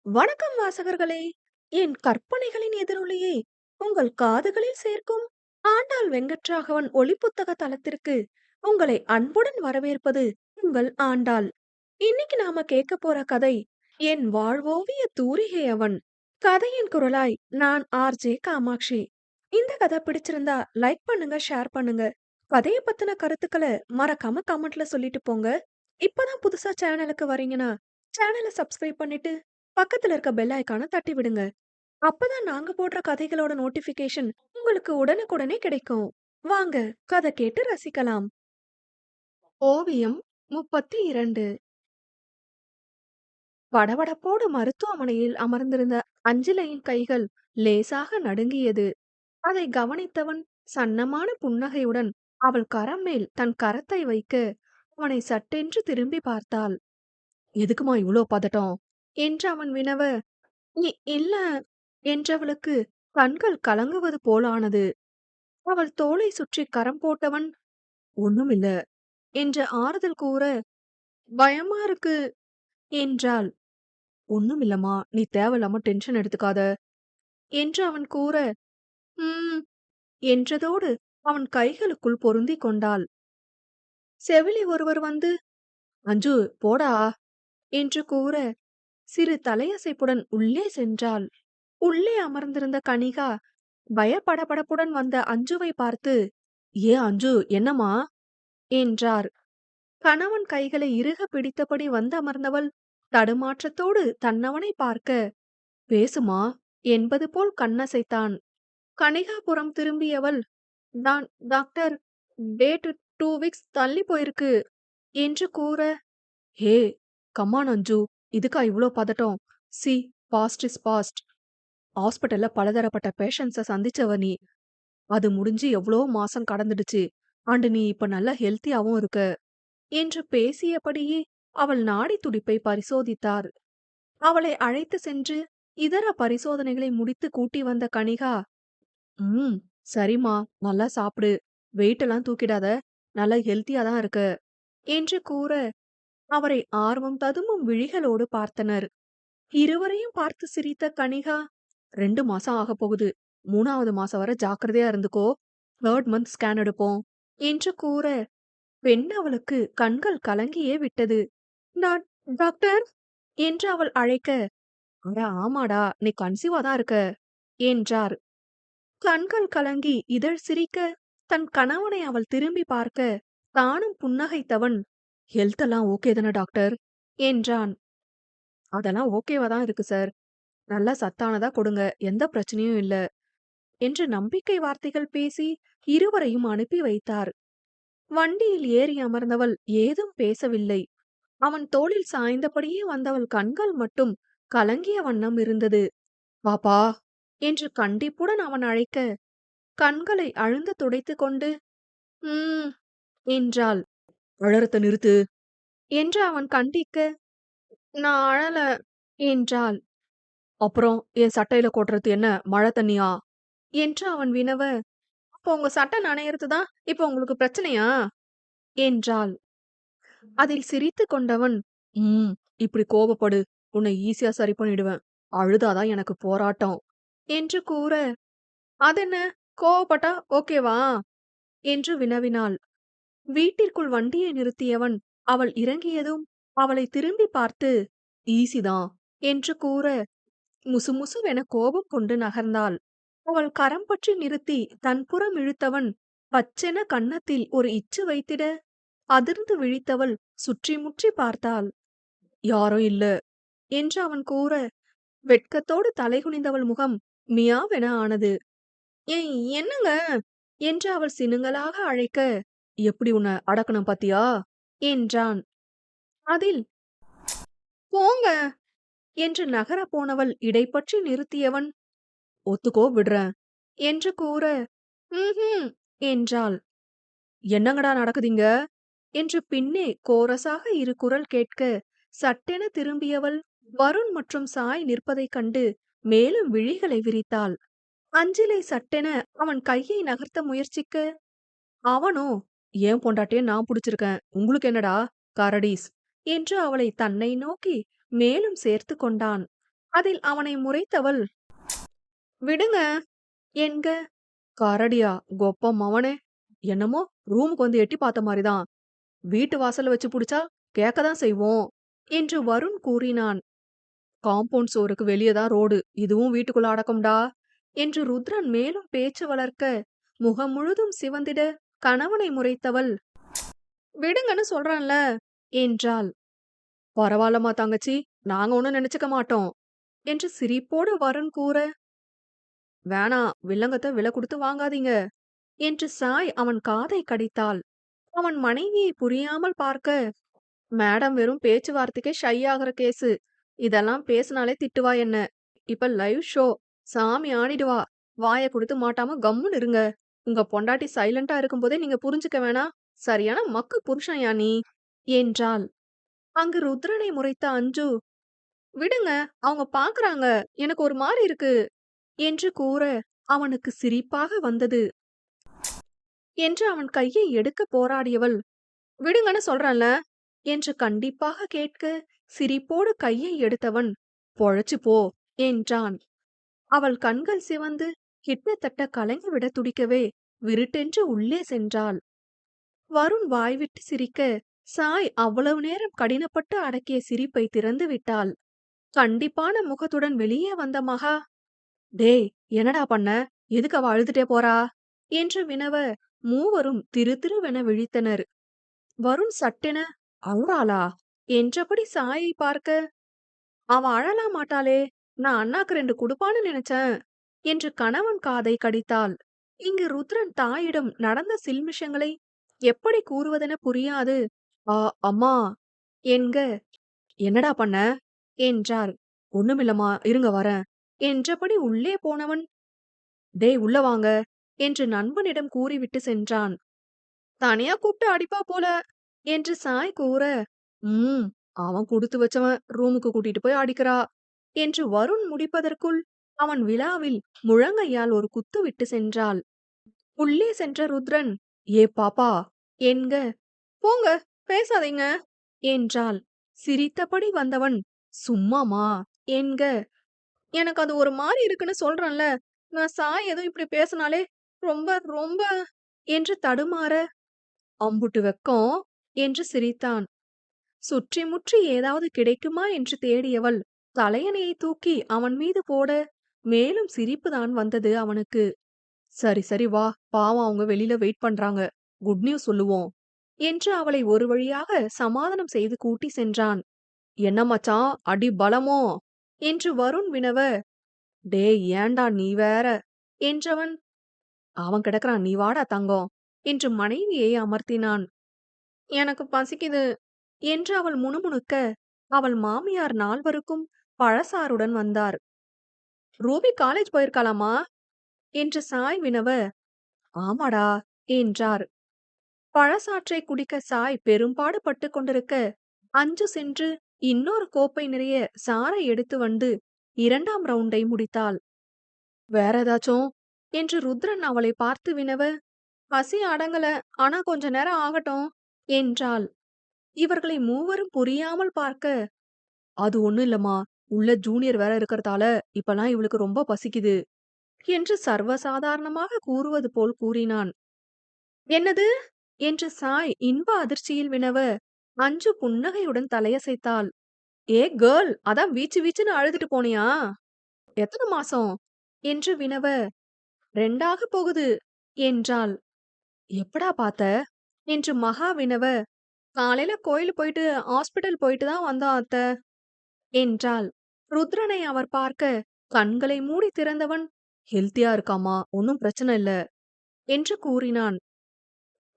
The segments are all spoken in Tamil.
வணக்கம் வாசகர்களே! என் கற்பனைகளின் எதிரொலியை உங்கள் காதுகளில் சேர்க்கும் ஆண்டாள் வெங்கட்ராகவன் ஒலிப்புத்தக தளத்திற்கு உங்களை அன்புடன் வரவேற்பது உங்கள் ஆண்டாள். இன்னைக்கு நாம கேட்க போற கதை என் வாழ்வோவிய தூரிகை அவன். கதையின் குரலாய் நான் ஆர்ஜே காமாட்சி. இந்த கதை பிடிச்சிருந்தா லைக் பண்ணுங்க, ஷேர் பண்ணுங்க. கதையை பத்தின கருத்துக்களை மறக்காம கமெண்ட்ல சொல்லிட்டு போங்க. இப்பதான் புதுசா சேனலுக்கு வரீங்கன்னா சேனலை சப்ஸ்கிரைப் பண்ணிட்டு பக்கத்துல இருக்க பெல் ஐகானை தட்டி விடுங்க. அப்பதான் நாங்க போடுற கதைகளோட நோட்டிபிகேஷன் உங்களுக்கு உடனுக்குடனே கிடைக்கும். வாங்க கதை கேட்டு ரசிக்கலாம். ஓவியம் 32. படபடப்போடு மருத்துவமனையில் அமர்ந்திருந்த அஞ்சலையின் கைகள் லேசாக நடுங்கியது. அதை கவனித்தவன் சன்னமான புன்னகையுடன் அவள் கரம் மேல் தன் கரத்தை வைக்க அவனை சட்டென்று திரும்பி பார்த்தாள். எதுக்குமா இவ்ளோ பதட்டம் என்று அவன் வினவ, இல்ல என்றவளுக்கு கண்கள் கலங்குவது போலானது. அவள் தோளை சுற்றி கரம் போட்டவன், ஒண்ணுமில்ல என்ற ஆறுதல் கூற, பயமா இருக்கு என்றாள். ஒண்ணுமில்லம்மா, நீ தேவையில்லாம டென்ஷன் எடுத்துக்காத என்று அவன் கூற, ம் என்றதோடு அவன் கைகளுக்குள் பொருந்திக் கொண்டாள். செவிலி ஒருவர் வந்து, அஞ்சு போடா என்று கூற, சிறு தலையசைப்புடன் உள்ளே சென்றாள். உள்ளே அமர்ந்திருந்த கனிகா பயபடபடப்புடன் வந்த அஞ்சுவை பார்த்து, ஏன் அஞ்சு, என்னம்மா என்றார். கணவன் கைகளை இறுக பிடித்தபடி வந்தமர்ந்தவள் தடுமாற்றத்தோடு தன்னவனை பார்க்க, பேசுமா என்பது போல் கண்ணசைத்தான். கனிகாபுரம் திரும்பியவள், டாக்டர், டேட் 2 வீக்ஸ் தள்ளி போயிருக்கு என்று கூற, ஹே கம்மான் அஞ்சு, இதுக்கா இவ்ளோ பதட்டம்? சி, பாஸ்ட் இஸ் பாஸ்ட். ஹாஸ்பிட்டல்ல பலதரப்பட்ட பேஷண்ட்ஸ சந்திச்சவ நீ. அது முடிஞ்சு எவ்வளோ மாசம் கடந்துடுச்சு. அண்ட் நீ இப்ப நல்லா ஹெல்த்தியாவும் இருக்க என்று பேசியபடியே அவள் நாடி துடிப்பை பரிசோதித்தார். அவளை அழைத்து சென்று இதர பரிசோதனைகளை முடித்து கூட்டி வந்த கனிகா, ம் சரிம்மா, நல்லா சாப்பிடு, வெயிட் எல்லாம் தூக்கிடாத, நல்லா ஹெல்த்தியா தான் இருக்க என்று கூற அவரை ஆர்வம் ததும்பும் விழிகளோடு பார்த்தனர். இருவரையும் பார்த்து சிரித்த கனிகா, 2 மாசம் ஆகப் போகுது, 3வது மாசம் வரை ஜாக்கிரதையா இருந்துக்கோ, 3rd மந்த் ஸ்கேன் எடுப்போம் என்று கூற பெண் அவளுக்கு கண்கள் கலங்கியே விட்டது. நான் டாக்டர் என்று அவள் அழைக்க, அட ஆமாடா, நீ கன்சீவா தான் இருக்க என்றார். கண்கள் கலங்கி இதழ் சிரிக்க தன் கணவனை அவள் திரும்பி பார்க்க தானும் புன்னகைத்தவன், ஹெல்த் எல்லாம் ஓகே தானே டாக்டர் என்றான். அதெல்லாம் ஓகேவா தான் இருக்கு சார், நல்லா சத்தானதா கொடுங்க, எந்த பிரச்சனையும் இல்ல என்று நம்பிக்கை வார்த்தைகள் பேசி இருவரையும் அனுப்பி வைத்தார். வண்டியில் ஏறி அமர்ந்தவள் ஏதும் பேசவில்லை. அவன் தோளில் சாய்ந்தபடியே வந்தவள் கண்கள் மட்டும் கலங்கிய வண்ணம் இருந்தது. பாப்பா என்று கண்டிப்புடன் அவன் அழைக்க கண்களை அழுந்த துடைத்துக் கொண்டு ம் என்றாள். அழறத நிறுத்து என்று அவன் கண்டிக்க, நான் அழல என்றாள். அப்புறம் என் சட்டையில கொட்டுறது என்ன, மழை தண்ணியா என்று அவன் வினவ, அப்போ உங்க சட்டை நனையறது தான் இப்ப உங்களுக்கு பிரச்சனையா என்றாள். அதில் சிரித்துக் கொண்டவன், ம் இப்படி கோபப்படு, உன்னை ஈஸியா சரி பண்ணிடுவேன், அழுதாதான் எனக்கு போராட்டம் என்று கூற, அதென்ன, கோவப்பட்டா ஓகேவா என்று வினவினாள். வீட்டிற்குள் வண்டியை நிறுத்தியவன் அவள் இறங்கியதும் அவளை திரும்பி பார்த்து, ஈஸிதான் என்று கூற முசுமுசுவென கோபம் கொண்டு நகர்ந்தாள். அவள் கரம் பற்றி நிறுத்தி தன்புறம் இழுத்தவன் பச்சென கன்னத்தில் ஒரு இச்சு வைத்திட அதிர்ந்து விழித்தவள் சுற்றி முற்றி பார்த்தாள். யாரும் இல்ல என்று அவன் கூற வெட்கத்தோடு தலைகுனிந்தவள் முகம் மியாவென ஆனது. ஏய் என்னங்க என்று அவள் சினுங்கலாக அழைக்க, எப்படி உன்னை அடக்கணும் பாத்தியா என்றான். அதில் போங்க என்று நகர போனவள் இடைப்பற்றி நிறுத்தியவன், ஒத்துக்கோ விடுறேன் என்று கூற, ம்ஹும் என்றாள். என்னங்கடா நடக்குதுங்க என்று பின்னே கோரஸாக இரு குரல் கேட்க சட்டென திரும்பியவள் வருண் மற்றும் சாய் நிற்பதைக் கண்டு மேலும் விழிகளை விரித்தாள். அஞ்சிலை சட்டென அவன் கையை நகர்த்த முயற்சிக்க, அவனோ, ஏன் பொண்டாட்டிய நான் புடிச்சிருக்கேன், உங்களுக்கு என்னடா கரடீஸ் என்று அவளை தன்னை நோக்கி மேலும் சேர்த்து கொண்டான். அதில் அவனை முறைத்தவள், "விடுங்க" என்க, "கரடியா கொப்ப மவனே, என்னமோ ரூமுக்கு வந்து எட்டி பார்த்த மாரிதான். வீட்டு வாசல்ல வச்சு புடிச்சா கேட்கதான் செய்வோம்" என்று வருண் கூறினான். "காம்பவுண்ட் சுவருக்கு வெளிய தான் ரோடு. இதுவும் வீட்டுக்குள்ள அடக்கம்டா" என்று ருத்ரன் மேலும் பேச்சு வளர்க்க, முகம் முழுதும் சிவந்திட கணவனை முறைத்தவள், "விடுங்கன்னு சொல்றேன்ல" என்றாள். "பரவால்லம்மா தங்கச்சி, நாங்க ஒண்ணும் நினைச்சுக்க மாட்டோம்" என்று சிரிப்போடு வருண் கூற, "வேணாம், வில்லங்கத்த விலை குடுத்து வாங்காதீங்க" என்று சாய் அவன் காதை கடித்தாள். அவன் மனைவியை புரியாமல் பார்க்க, "மேடம் வெறும் பேச்சுவார்த்தைக்கே ஷை ஆகுற கேஸு. இதெல்லாம் பேசுனாலே திட்டுவா என்ன. இப்ப லைவ் ஷோ. சாமி ஆடிடுவா. வாய குடுத்து மாட்டாம கம்முன்னு இருங்க. உங்க பொண்டாட்டி சைலண்டா இருக்கும்போதே நீங்க புரிஞ்சுக்க வேணாம். சரியான மக்கு புருஷன்யா நீ" என்றாள். அங்கு ருத்ரனை முறைத்த அஞ்சு, "விடுங்க, அவங்க பாக்குறாங்க. எனக்கு ஒரு மாரி இருக்கு" என்று கூற, அவனுக்கு சிரிப்பாக வந்தது. என்று அவன் கையை எடுக்க போராடியவள், "விடுங்கன்னு சொல்றேன்ல" என்று கண்டிப்பாக கேட்க, சிரிப்போடு கையை எடுத்தவன், "பொழச்சு போ" என்றான். அவள் கண்கள் சிவந்து கிட்டத்தட்ட கலங்கிவிட துடிக்கவே, விருட்டென்று உள்ளே சென்றாள். வருண் வாய்விட்டு சிரிக்க, சாய் அவ்வளவு நேரம் கடினப்பட்டு அடக்கிய சிரிப்பை திறந்து விட்டாள். கண்டிப்பான முகத்துடன் வெளியே வந்த மகா, "டேய், என்னடா பண்ண? எதுக்கு அவ அழுதுட்டே போறா?" என்று வினவ, மூவரும் திரு திருவென விழித்தனர். வருண் சட்டென, "அழுறாளா?" என்றபடி சாயை பார்க்க, "அவ அழலாம் மாட்டாளே, நான் அண்ணாக்கு 2 குடுப்பான்னு நினைச்சேன்" என்று கணவன் காதை கடித்தாள். இங்கு ருத்ரன் தாயிடம் நடந்த சில்மிஷங்களை எப்படி கூறுவதென புரியாது, "ஆ, அம்மா" என்க, "என்னடா பண்ண?" என்றார். "ஒண்ணுமில்லம்மா, இருங்க வரேன்" என்றபடி உள்ளே போனவன், "டேய் உள்ள வாங்க" என்று நண்பனிடம் கூறிவிட்டு சென்றான். "தனியா கூப்பிட்டு அடிப்பா போல" என்று சாய் கூற, "ம், அவன் குடுத்து வச்சவன், ரூமுக்கு கூட்டிட்டு போய் அடிக்கிறா" என்று வருண் முடிப்பதற்குள் அவன் விழாவில் முழங்கையால் ஒரு குத்து விட்டு சென்றாள். உள்ளே சென்ற ருத்ரன், "ஏ பாப்பா" என்க, "போங்க, பேசாதீங்க" என்றாள். சிரித்தபடி வந்தவன், "சும்மாமா" என்க, "எனக்கு அது ஒரு மாரி இருக்குன்னு சொல்றேன்ல. நான் சாய் எதுவும் இப்படி பேசினாலே ரொம்ப ரொம்ப" என்று தடுமாற, "அம்புட்டு வெக்கம்" என்று சிரித்தான். சுற்றி முற்றி ஏதாவது கிடைக்குமா என்று தேடியவள் தலையணையை தூக்கி அவன் மீது போட, மேலும் சிரிப்புதான் வந்தது அவனுக்கு. "சரி சரி வா, பாவம் அவங்க வெளியில வெயிட் பண்றாங்க. குட் நியூஸ் சொல்லுவோம்" என்று அவளை ஒரு வழியாக சமாதானம் செய்து கூட்டி சென்றான். "என்ன மச்சான், அடி பலமோ?" என்று வருண் வினவ, "டேய் ஏன்டா நீ வேற" என்றவன், "அவன் கிடக்குறான், நீ வாடா தங்கம்" என்று மனைவியை அமர்த்தினான். "எனக்கு பசிக்குது" என்று அவள் முணுமுணுக்க, அவள் மாமியார் நால்வருக்கும் பழசாறுடன் வந்தார். "ரூபி காலேஜ் போயிருக்காளாமா?" என்று சாய் வினவ, "ஆமாடா" என்றார். பழசாற்றை குடிக்க சாய் பெரும்பாடு பட்டுக் கொண்டிருக்க, அஞ்சு சென்று இன்னொரு கோப்பை நிறைய சாறை எடுத்து வந்து 2ஆம் ரவுண்டை முடித்தாள். "வேற ஏதாச்சும்?" என்று ருத்ரன் அவளை பார்த்து வினவ, "பசி அடங்கல, ஆனா கொஞ்ச நேரம் ஆகட்டும்" என்றாள். இவர்களை மூவரும் புரியாமல் பார்க்க, "அது ஒண்ணும் இல்லம்மா, உள்ள ஜூனியர் வேற இருக்கறதால இப்பலாம் இவளுக்கு ரொம்ப பசிக்குது" என்று சர்வசாதாரணமாக கூறுவது போல் கூறினான். "என்னது?" என்று சாய் இன்ப அதிர்ச்சியில் வினவ, அஞ்சு புன்னகையுடன் தலையசைத்தாள். "ஏ கேர்ள், அதான் வீச்சு வீச்சுன்னு அழுதுட்டு போனியா? எத்தன மாசம்?" என்று வினவ, "2ஆக போகுது" என்றாள். "எப்படா பாத்த?" என்று மகா வினவ, "காலையில கோயில் போயிட்டு ஹாஸ்பிடல் போயிட்டு தான் வந்தோம் அத்த" என்றாள். ருத்ரனை அவர் பார்க்க, கண்களை மூடி திறந்தவன், "ஹெல்த்தியா இருக்காமா, ஒன்னும் பிரச்சனை இல்ல" என்று கூறினான்.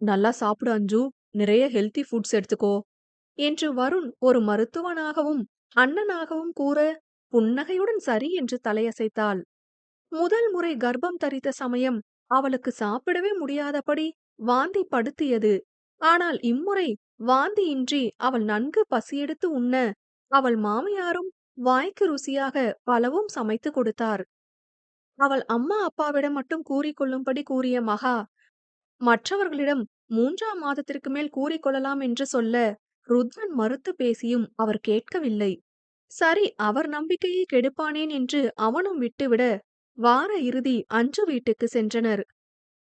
"நல்லா சாப்பிடு அஞ்சு, நிறைய ஹெல்த்தி ஃபுட்ஸ் எடுத்துக்கோ" என்று வருண் ஒரு மருத்துவனாகவும் அண்ணனாகவும் கூற, புன்னகையுடன் சரி என்று தலையசைத்தாள். முதல் முறை கர்ப்பம் தரித்த சமயம் அவளுக்கு சாப்பிடவே முடியாதபடி வாந்தி படுத்தியது. ஆனால் இம்முறை வாந்தியின்றி அவள் நன்கு பசியெடுத்து உண்ண, அவள் மாமியாரும் வாய்க்கு ருசியாக பலவும் சமைத்து கொடுத்தார். அவள் அம்மா அப்பாவிடம் மட்டும் கூறிக்கொள்ளும்படி கூறிய மகா, மற்றவர்களிடம் 3ஆம் மாதத்திற்கு மேல் கூறிக்கொள்ளலாம் என்று சொல்ல, ருத்ரன் மறுத்து பேசியும் அவர் கேட்கவில்லை. சரி, அவர் நம்பிக்கையை கெடுப்பானேன் என்று அவனும் விட்டுவிட, வார இறுதி அஞ்சு வீட்டுக்கு சென்றனர்.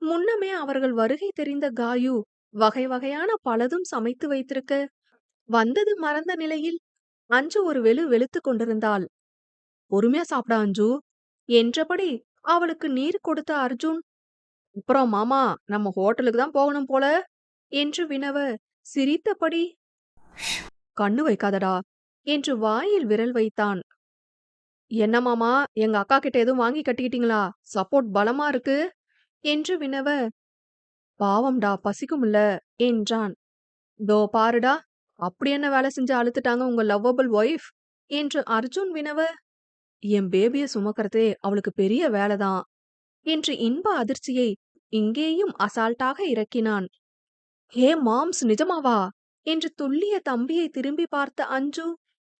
முன்னமே அவர்கள் வருகை தெரிந்த காயு வகை வகையான பலதும் சமைத்து வைத்திருக்க, வந்தது மறந்த நிலையில் அஞ்சு ஒரு வெளுத்துக் கொண்டிருந்தாள். பொறுமையா சாப்பிட அஞ்சு என்றபடி அவளுக்கு நீர் கொடுத்த அர்ஜுன், அப்புறம் மாமா, நம்ம ஹோட்டலுக்கு தான் போகணும் போல என்று வினவ, சிரித்தபடி, கண்ணு வைக்காதடா என்று வாயில் விரல் வைத்தான். என்ன மாமா, எங்க அக்கா கிட்ட எதுவும் வாங்கி கட்டிக்கிட்டீங்களா? சப்போர்ட் பலமா இருக்கு என்று வினவ, பாவம்டா பசிக்கும்ல என்றான். தோ பாருடா, அப்படி என்ன வேலை செஞ்சு அழுத்துட்டாங்க உங்க லவ்வபிள் ஒய்ஃப் என்று அர்ஜுன் வினவ, என் பேபிய சுமக்கறதே அவளுக்கு பெரிய வேலைதான் என்று இன்ப அதிர்ச்சியை இங்கேயும் அசால்ட்டாக இறக்கினான். ஹே மாம்ஸ், நிஜமாவா என்று துள்ளிய தம்பியை திரும்பி பார்த்த அஞ்சு,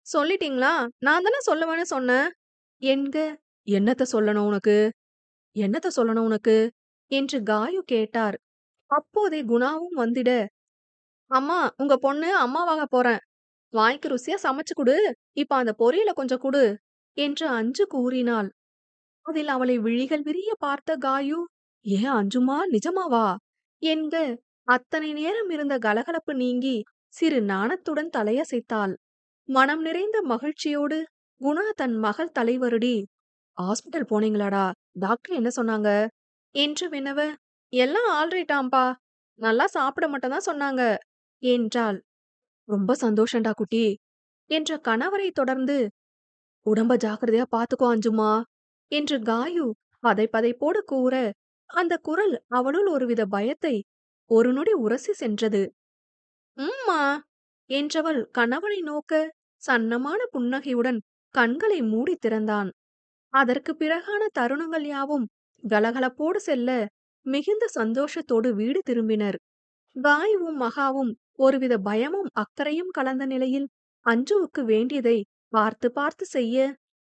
சொல்லிட்டீங்களா? நான் தானே சொல்லுவேன்னு சொன்னேன் என்க, என்னத்த சொல்லணும் உனக்கு, என்னத்த சொல்லணும் உனக்கு என்று காயு கேட்டார். அப்போதே குணாவும் வந்திட, அம்மா, உங்க பொண்ணு அம்மாவாக போறேன், வாய்க்கு ருசியா சமைச்சு குடு, இப்ப அந்த பொரியல கொஞ்சம் குடு என்று அஞ்சு கூறினாள். அதில் அவளை விழிகள் விரிய பார்த்த காயு, ஏன் அஞ்சுமா, நிஜமாவா என்க, அத்தனை நேரம் இருந்த கலகலப்பு நீங்கி சிறு நாணத்துடன் தலையசைத்தாள். மனம் நிறைந்த மகிழ்ச்சியோடு குணா தன் மகள் தலைவருடி, ஹாஸ்பிட்டல் போனீங்களாடா, டாக்டர் என்ன சொன்னாங்க என்று வினவ, எல்லாம் ஆல்ரைட்டாம்பா, நல்லா சாப்பிட மட்டும் தான் சொன்னாங்க என்றாள். ரொம்ப சந்தோஷம்டா குட்டி என்ற கணவரை தொடர்ந்து, உடம்ப ஜாக்கிரதையா பாத்துக்கோ அஞ்சுமா என்று காயு பதைப்பதைப்போடு கூற, அந்த குரல் அவளுள் ஒருவித பயத்தை ஒரு நொடி உரசி சென்றது. உம்மா என்றவள் கணவனை நோக்க, சன்னமான புன்னகையுடன் கண்களை மூடி திறந்தான். அதற்கு பிறகான தருணங்கள் யாவும் கலகலப்போடு செல்ல, மிகுந்த சந்தோஷத்தோடு வீடு திரும்பினர். காயுவும் மகாவும் ஒருவித பயமும் அக்கறையும் கலந்த நிலையில் அஞ்சுவுக்கு வேண்டியதை பார்த்து பார்த்து செய்ய,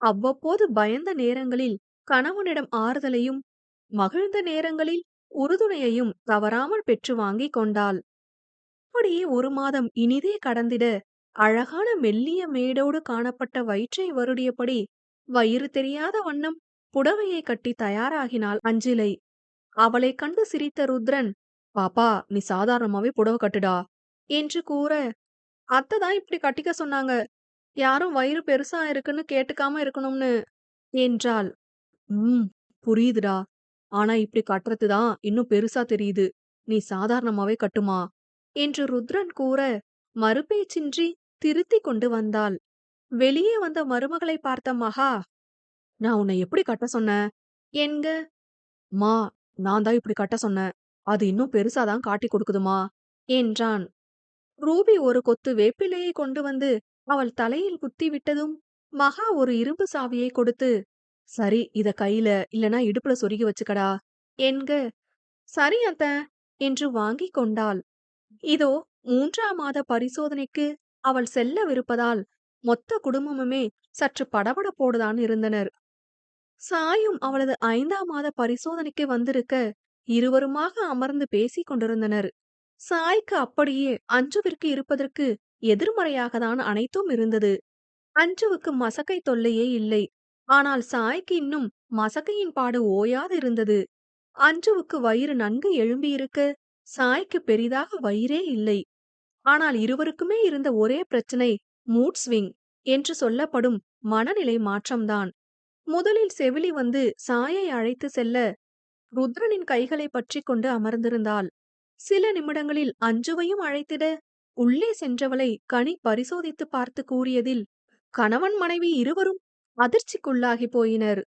அவ்வப்போது பயந்த நேரங்களில் கணவனிடம் ஆறுதலையும், மகிழ்ந்த நேரங்களில் உறுதுணையையும் தவறாமல் பெற்று வாங்கிக் கொண்டாள். அப்படியே ஒரு மாதம் இனிதே கடந்திட, அழகான மெல்லிய மேடோடு காணப்பட்ட வயிற்றை வருடியபடி வயிறு தெரியாத வண்ணம் புடவையை கட்டி தயாராகினாள் அஞ்சிலை. அவளைக் கண்டு சிரித்த ருத்ரன், பாப்பா, நீ சாதாரணமாவே புடவை கட்டுடா என்று கூற, அத்தைதான் இப்படி கட்டிக்க சொன்னாங்க, யாரும் வயிறு பெருசா இருக்குன்னு கேட்டுக்காம இருக்கணும்னு என்றாள். ம், புரியுதுடா, ஆனா இப்படி கட்டுறதுதான் இன்னும் பெருசா தெரியுது, நீ சாதாரணமாவே கட்டுமா என்று ருத்ரன் கூற, மறுபேச்சின்றி திருத்திக் கொண்டு வந்தாள். வெளியே வந்த மருமகளை பார்த்த மகா, நான் உன்னை எப்படி கட்ட சொன்னேன் என்க, மா, நான் தான் இப்படி கட்ட சொன்னேன், அது இன்னும் பெருசாதான் காட்டி கொடுக்குதுமா என்றான். ரூபி ஒரு கொத்து வேப்பிலையை கொண்டு வந்து அவள் தலையில் குத்தி விட்டதும் மகா ஒரு இரும்பு சாவியை கொடுத்து, சரி, இத கையில இல்லனா இடுப்புல சொருகி வச்சுக்கடா என்க, சரி அத்த என்று வாங்கிக் கொண்டாள். இதோ 3ஆம் மாத பரிசோதனைக்கு அவள் செல்லவிருப்பதால் மொத்த குடும்பமுமே சற்று படபடப்போடுதான் இருந்தனர். சாயும் அவளது 5ஆம் மாத பரிசோதனைக்கு வந்திருக்க, இருவருமாக அமர்ந்து பேசிக் கொண்டிருந்தனர். சாய்க்கு அப்படியே அஞ்சுவிற்கு இருப்பதற்கு எதிர்மறையாகத்தான் அனைத்தும் இருந்தது. அஞ்சுவுக்கு மசக்கை தொல்லையே இல்லை. ஆனால் சாய்க்கு இன்னும் மசக்கையின் பாடு ஓயாது இருந்தது. அஞ்சுவுக்கு வயிறு நன்கு எழும்பியிருக்க, சாய்க்கு பெரிதாக வயிறே இல்லை. ஆனால் இருவருக்குமே இருந்த ஒரே பிரச்சனை மூட் ஸ்விங் என்று சொல்லப்படும் மனநிலை மாற்றம்தான். முதலில் செவிலி வந்து சாயை அழைத்து செல்ல, ருத்ரனின் கைகளை பற்றி கொண்டு அமர்ந்திருந்தாள். சில நிமிடங்களில் அஞ்சுவையும் அழைத்திட, உள்ளே சென்றவளை கனி பரிசோதித்து பார்த்து கூறியதில் கணவன் மனைவி இருவரும் அதிர்ச்சிக்குள்ளாகி போயினர்.